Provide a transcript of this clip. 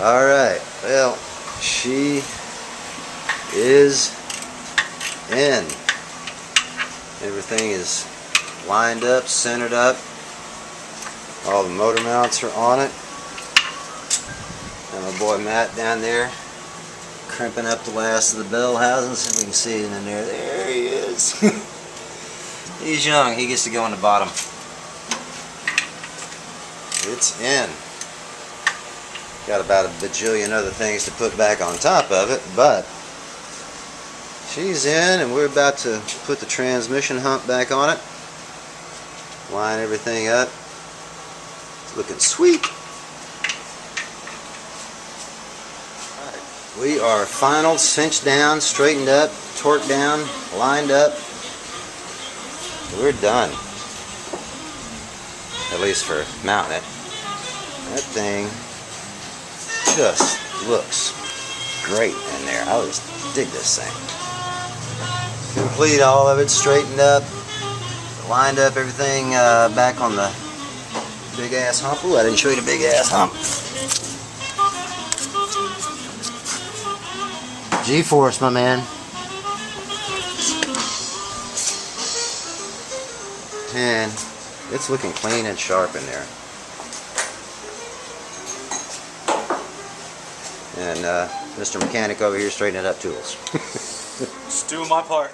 Alright, well, she is in. Everything is lined up, centered up. All the motor mounts are on it. And my boy Matt down there crimping up the last of the bell housings. So we can see it in there. There he is. He's young. He gets to go on the bottom. It's in. Got about a bajillion other things to put back on top of it, but she's in, and we're about to put the transmission hump back on it. Line everything up. It's looking sweet. Right. We are final, cinched down, straightened up, torqued down, lined up. We're done. At least for mounting it. That thing just looks great in there. I just dig this thing. Complete all of it, straightened up, lined up everything back on the big ass hump. Ooh, I didn't show you the big ass hump. G-force, my man. And it's looking clean and sharp in there. And Mr. Mechanic over here straightening up tools. Just doing my part.